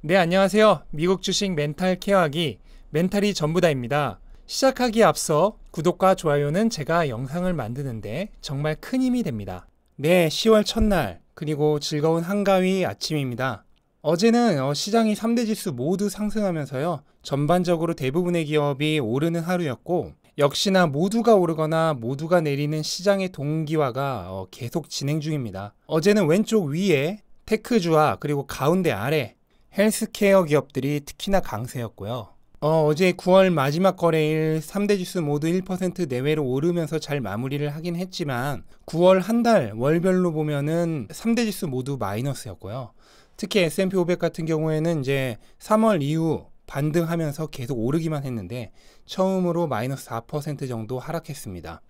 네, 안녕하세요. 미국 주식 멘탈 케어하기 멘탈이 전부다입니다. 시작하기에 앞서 구독과 좋아요는 제가 영상을 만드는데 정말 큰 힘이 됩니다. 네, 10월 첫날 그리고 즐거운 한가위 아침입니다. 어제는 시장이 3대 지수 모두 상승하면서요. 전반적으로 대부분의 기업이 오르는 하루였고 역시나 모두가 오르거나 모두가 내리는 시장의 동기화가 계속 진행 중입니다. 어제는 왼쪽 위에 테크주와 그리고 가운데 아래 헬스케어 기업들이 특히나 강세였고요. 어제 9월 마지막 거래일 3대 지수 모두 1% 내외로 오르면서 잘 마무리를 하긴 했지만 9월 한 달 월별로 보면은 3대 지수 모두 마이너스였고요. 특히 S&P 500 같은 경우에는 이제 3월 이후 반등하면서 계속 오르기만 했는데 처음으로 마이너스 4% 정도 하락했습니다.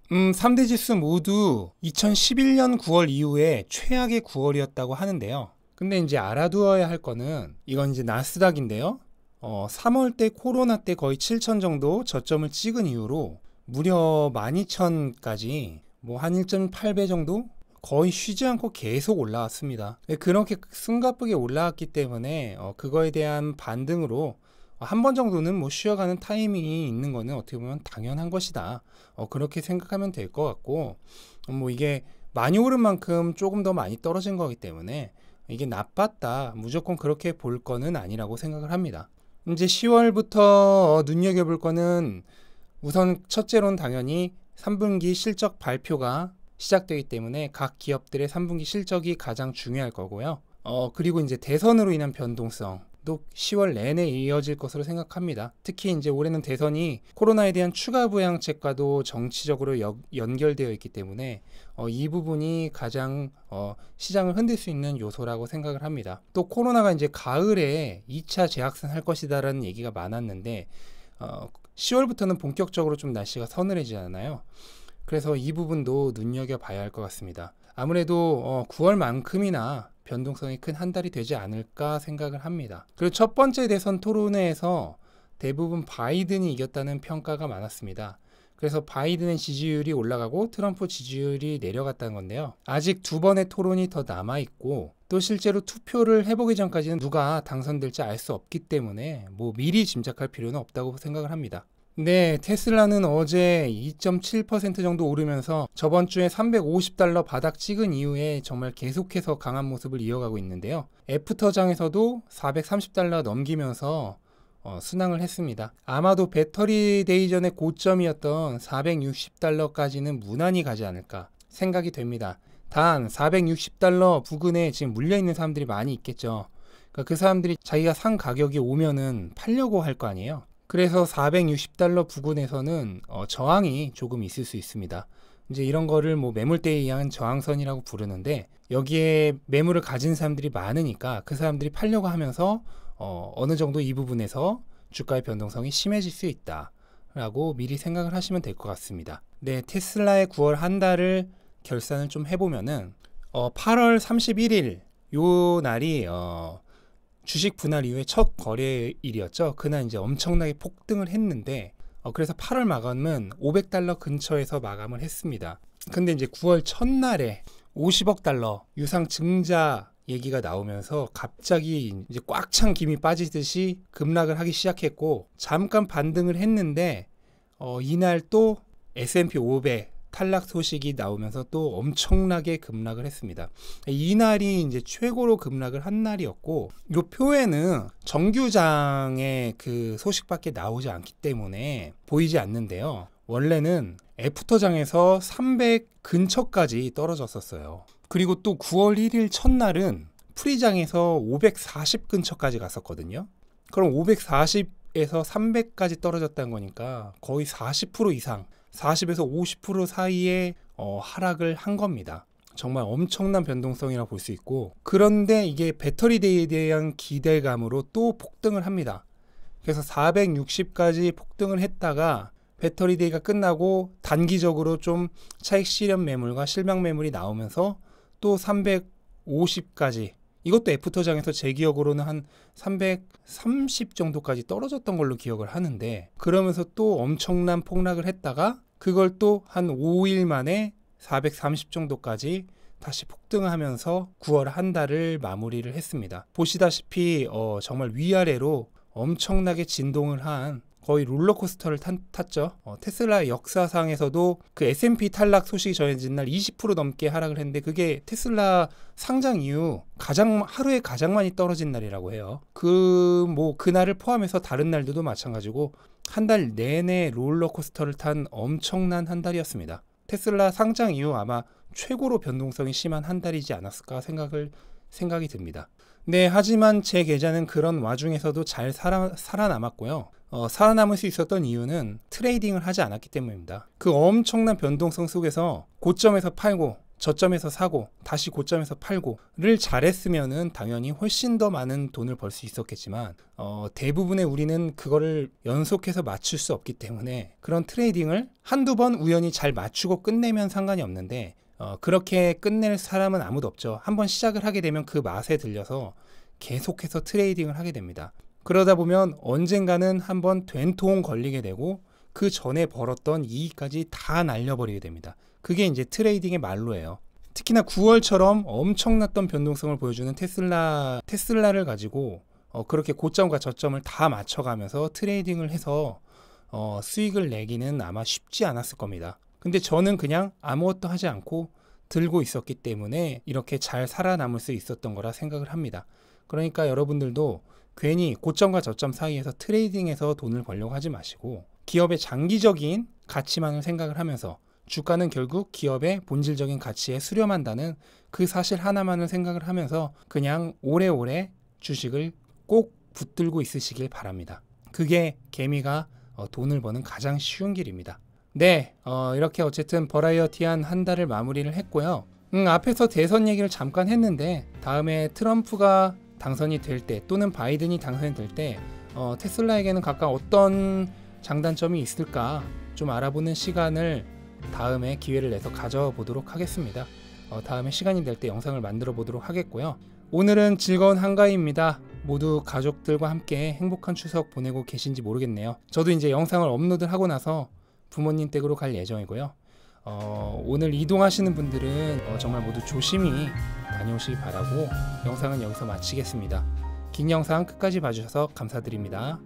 3대 지수 모두 2011년 9월 이후에 최악의 9월이었다고 하는데요. 근데 이제 알아두어야 할 거는 이건 이제 나스닥인데요. 3월 때 코로나 때 거의 7천 정도 저점을 찍은 이후로 무려 12,000까지 뭐 한 1.8배 정도 거의 쉬지 않고 계속 올라왔습니다. 그렇게 숨가쁘게 올라왔기 때문에 그거에 대한 반등으로 한 번 정도는 뭐 쉬어가는 타이밍이 있는 거는 어떻게 보면 당연한 것이다. 그렇게 생각하면 될 것 같고 뭐 이게 많이 오른 만큼 조금 더 많이 떨어진 거기 때문에 이게 나빴다 무조건 그렇게 볼 거는 아니라고 생각을 합니다. 이제 10월부터 눈여겨볼 거는 우선 첫째로는 당연히 3분기 실적 발표가 시작되기 때문에 각 기업들의 3분기 실적이 가장 중요할 거고요. 그리고 이제 대선으로 인한 변동성도 10월 내내 이어질 것으로 생각합니다. 특히 이제 올해는 대선이 코로나에 대한 추가 부양책과도 정치적으로 연결되어 있기 때문에 이 부분이 가장 시장을 흔들 수 있는 요소라고 생각을 합니다. 또 코로나가 이제 가을에 2차 재확산 할 것이다라는 얘기가 많았는데 10월부터는 본격적으로 좀 날씨가 서늘해지잖아요. 그래서 이 부분도 눈여겨봐야 할 것 같습니다. 아무래도 9월만큼이나 변동성이 큰 한 달이 되지 않을까 생각을 합니다. 그리고 첫 번째 대선 토론회에서 대부분 바이든이 이겼다는 평가가 많았습니다. 그래서 바이든의 지지율이 올라가고 트럼프 지지율이 내려갔다는 건데요. 아직 두 번의 토론이 더 남아있고 또 실제로 투표를 해보기 전까지는 누가 당선될지 알 수 없기 때문에 뭐 미리 짐작할 필요는 없다고 생각을 합니다. 네, 테슬라는 어제 2.7% 정도 오르면서 저번 주에 $350 바닥 찍은 이후에 정말 계속해서 강한 모습을 이어가고 있는데요. 애프터장에서도 $430 넘기면서 순항을 했습니다. 아마도 배터리 데이 전의 고점이었던 $460까지는 무난히 가지 않을까 생각이 됩니다. 단 $460 부근에 지금 물려있는 사람들이 많이 있겠죠. 그러니까 그 사람들이 자기가 산 가격이 오면은 팔려고 할 거 아니에요. 그래서 $460 부근에서는 저항이 조금 있을 수 있습니다. 이제 이런 거를 뭐 매물대에 의한 저항선이라고 부르는데 여기에 매물을 가진 사람들이 많으니까 그 사람들이 팔려고 하면서 어느 정도 이 부분에서 주가의 변동성이 심해질 수 있다라고 미리 생각을 하시면 될 것 같습니다. 네, 테슬라의 9월 한 달을 결산을 좀 해보면은 8월 31일 요 날이 주식 분할 이후에 첫 거래일이었죠. 그날 이제 엄청나게 폭등을 했는데 그래서 8월 마감은 $500 근처에서 마감을 했습니다. 근데 이제 9월 첫날에 $50억 유상 증자 얘기가 나오면서 갑자기 이제 꽉 찬 김이 빠지듯이 급락을 하기 시작했고 잠깐 반등을 했는데 이날 또 S&P 500 탈락 소식이 나오면서 또 엄청나게 급락을 했습니다. 이날이 이제 최고로 급락을 한 날이었고 이 표에는 정규장의 그 소식밖에 나오지 않기 때문에 보이지 않는데요. 원래는 애프터장에서 300 근처까지 떨어졌었어요. 그리고 또 9월 1일 첫날은 프리장에서 540 근처까지 갔었거든요. 그럼 540에서 300까지 떨어졌다는 거니까 거의 40% 이상 40에서 50% 사이에 하락을 한 겁니다. 정말 엄청난 변동성이라고 볼 수 있고 그런데 이게 배터리데이에 대한 기대감으로 또 폭등을 합니다. 그래서 460까지 폭등을 했다가 배터리데이가 끝나고 단기적으로 좀 차익 실현 매물과 실망 매물이 나오면서 또 350까지 이것도 애프터장에서 제 기억으로는 한 330 정도까지 떨어졌던 걸로 기억을 하는데 그러면서 또 엄청난 폭락을 했다가 그걸 또 한 5일 만에 430 정도까지 다시 폭등하면서 9월 한 달을 마무리를 했습니다. 보시다시피 정말 위아래로 엄청나게 진동을 한 거의 롤러코스터를 탔죠. 테슬라 역사상에서도 그 S&P 탈락 소식이 전해진 날 20% 넘게 하락을 했는데 그게 테슬라 상장 이후 하루에 가장 많이 떨어진 날이라고 해요. 그날을 포함해서 다른 날들도 마찬가지고 한 달 내내 롤러코스터를 탄 엄청난 한 달이었습니다. 테슬라 상장 이후 아마 최고로 변동성이 심한 한 달이지 않았을까 생각이 듭니다. 네, 하지만 제 계좌는 그런 와중에서도 잘 살아남았고요. 살아남을 수 있었던 이유는 트레이딩을 하지 않았기 때문입니다. 그 엄청난 변동성 속에서 고점에서 팔고 저점에서 사고 다시 고점에서 팔고를 잘했으면은 당연히 훨씬 더 많은 돈을 벌 수 있었겠지만 대부분의 우리는 그거를 연속해서 맞출 수 없기 때문에 그런 트레이딩을 한두 번 우연히 잘 맞추고 끝내면 상관이 없는데 그렇게 끝낼 사람은 아무도 없죠. 한번 시작을 하게 되면 그 맛에 들려서 계속해서 트레이딩을 하게 됩니다. 그러다 보면 언젠가는 한번 된통 걸리게 되고 그 전에 벌었던 이익까지 다 날려버리게 됩니다. 그게 이제 트레이딩의 말로예요. 특히나 9월처럼 엄청났던 변동성을 보여주는 테슬라를 가지고 그렇게 고점과 저점을 다 맞춰가면서 트레이딩을 해서 수익을 내기는 아마 쉽지 않았을 겁니다. 근데 저는 그냥 아무것도 하지 않고 들고 있었기 때문에 이렇게 잘 살아남을 수 있었던 거라 생각을 합니다. 그러니까 여러분들도 괜히 고점과 저점 사이에서 트레이딩해서 돈을 벌려고 하지 마시고 기업의 장기적인 가치만을 생각을 하면서 주가는 결국 기업의 본질적인 가치에 수렴한다는 그 사실 하나만을 생각을 하면서 그냥 오래오래 주식을 꼭 붙들고 있으시길 바랍니다. 그게 개미가 돈을 버는 가장 쉬운 길입니다. 네, 이렇게 어쨌든 버라이어티한 한 달을 마무리를 했고요. 앞에서 대선 얘기를 잠깐 했는데 다음에 트럼프가 당선이 될 때 또는 바이든이 당선이 될 때 테슬라에게는 각각 어떤 장단점이 있을까 좀 알아보는 시간을 다음에 기회를 내서 가져보도록 하겠습니다. 다음에 시간이 될 때 영상을 만들어 보도록 하겠고요. 오늘은 즐거운 한가위입니다. 모두 가족들과 함께 행복한 추석 보내고 계신지 모르겠네요. 저도 이제 영상을 업로드하고 나서 부모님 댁으로 갈 예정이고요. 오늘 이동하시는 분들은 정말 모두 조심히 다녀오시기 바라고 영상은 여기서 마치겠습니다. 긴 영상 끝까지 봐주셔서 감사드립니다.